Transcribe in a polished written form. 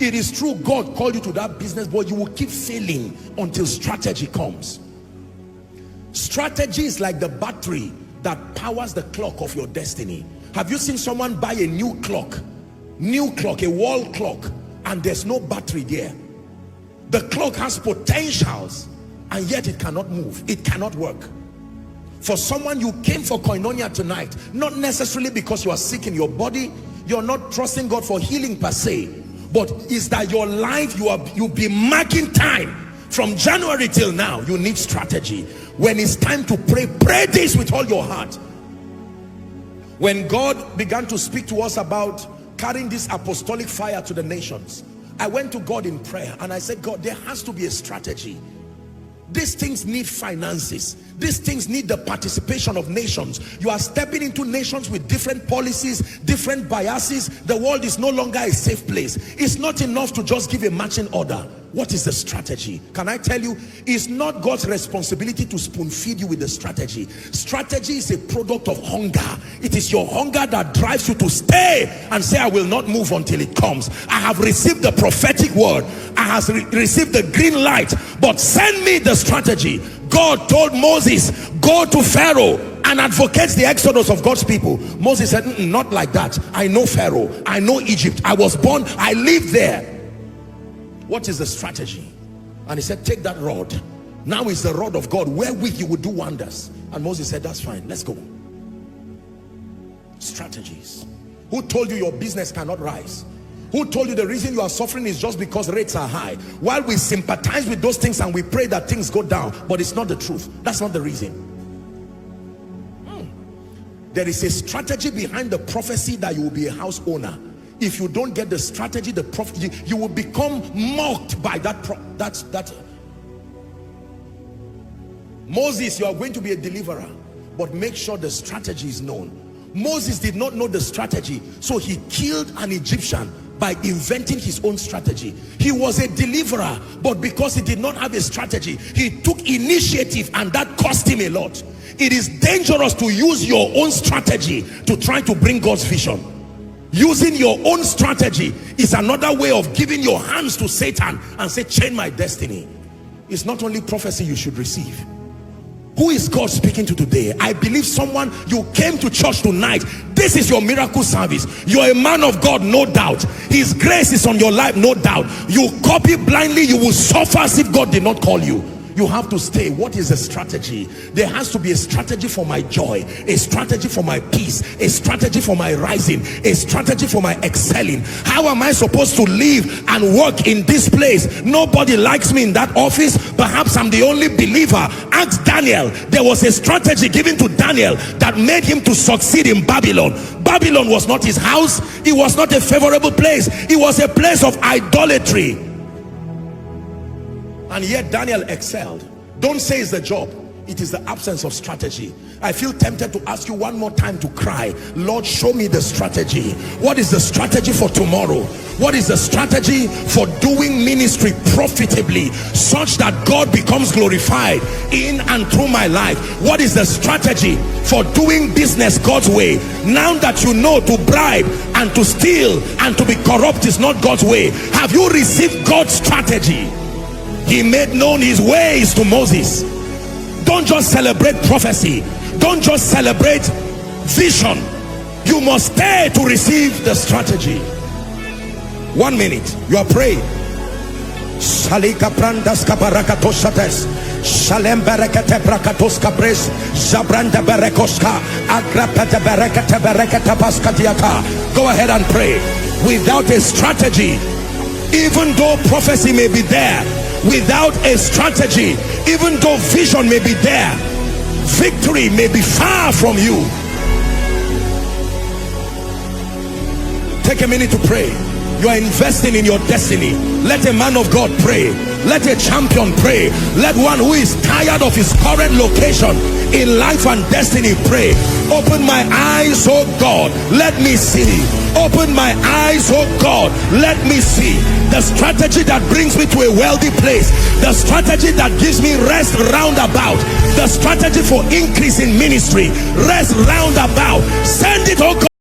It is true God called you to that business, but you will keep failing until strategy comes. Strategy is like the battery that powers the clock of your destiny. Have you seen someone buy a new clock, a wall clock, and there's no battery there? The clock has potentials, and yet it cannot move, it cannot work. For someone, you came for koinonia tonight, not necessarily because you are sick in your body, you're not trusting God for healing per se, but is that your life, you'll be marking time from January till now. You need strategy. When it's time to pray, pray this with all your heart. When God began to speak to us about carrying this apostolic fire to the nations, I went to God in prayer and I said, God, there has to be a strategy. These things need finances. These things need the participation of nations. You are stepping into nations with different policies, different biases. The world is no longer a safe place. It's not enough to just give a marching order. What is the strategy? Can I tell you, it's not God's responsibility to spoon feed you with the strategy. Strategy is a product of hunger. It is your hunger that drives you to stay and say, I will not move until it comes. I have received the prophetic word. I have received the green light, but send me the strategy. God told Moses, go to Pharaoh and advocate the exodus of God's people. Moses said, not like that. I know Pharaoh. I know Egypt. I was born. I lived there. What is the strategy? And he said, take that rod. Now is the rod of God wherewith you will do wonders. And Moses said, that's fine, let's go. Strategies. Who told you your business cannot rise? Who told you the reason you are suffering is just because rates are high? While we sympathize with those things and we pray that things go down, but it's not the truth. That's not the reason. There is a strategy behind the prophecy that you will be a house owner. If you don't get the strategy, the prophecy, you will become mocked by that. Moses, you are going to be a deliverer, but make sure the strategy is known. Moses did not know the strategy, so he killed an Egyptian by inventing his own strategy. He was a deliverer, but because he did not have a strategy, he took initiative, and that cost him a lot. It is dangerous to use your own strategy to try to bring God's vision. Using your own strategy is another way of giving your hands to Satan and say, change my destiny. It's not only prophecy you should receive. Who is God speaking to today? I believe someone, you came to church tonight. This is your miracle service. You're a man of God, no doubt. His grace is on your life, no doubt. You copy blindly, you will suffer as if God did not call you. You have to stay. What is the strategy? There has to be a strategy for my joy, a strategy for my peace, a strategy for my rising, a strategy for my excelling. How am I supposed to live and work in this place? Nobody likes me in that office. Perhaps I'm the only believer. Ask Daniel. There was a strategy given to Daniel that made him to succeed in Babylon. Babylon was not his house. It was not a favorable place. It was a place of idolatry. And yet Daniel excelled. Don't say it's the job. It is the absence of strategy. I feel tempted to ask you one more time to cry, Lord, show me the strategy. What is the strategy for tomorrow? What is the strategy for doing ministry profitably such that God becomes glorified in and through my life? What is the strategy for doing business God's way? Now that you know to bribe and to steal and to be corrupt is not God's way, have you received God's strategy? He made known his ways to Moses. Don't just celebrate prophecy. Don't just celebrate vision. You must stay to receive the strategy. 1 minute. You are praying. Salika prandas kabarakatoshates. Shalem berekete brakatos kabres. Zabranda berekoska. Agrapete berekete berekete paskatiaka. Go ahead and pray. Without a strategy, even though prophecy may be there, without a strategy, even though vision may be there, victory may be far from you. Take a minute to pray. You are investing in your destiny. Let a man of God pray. Let a champion pray. Let one who is tired of his current location in life and destiny pray. Open my eyes, oh God, let me see. Open my eyes, oh God, let me see the strategy that brings me to a wealthy place, the strategy that gives me rest roundabout, the strategy for increase in ministry, rest roundabout. Send it, oh God.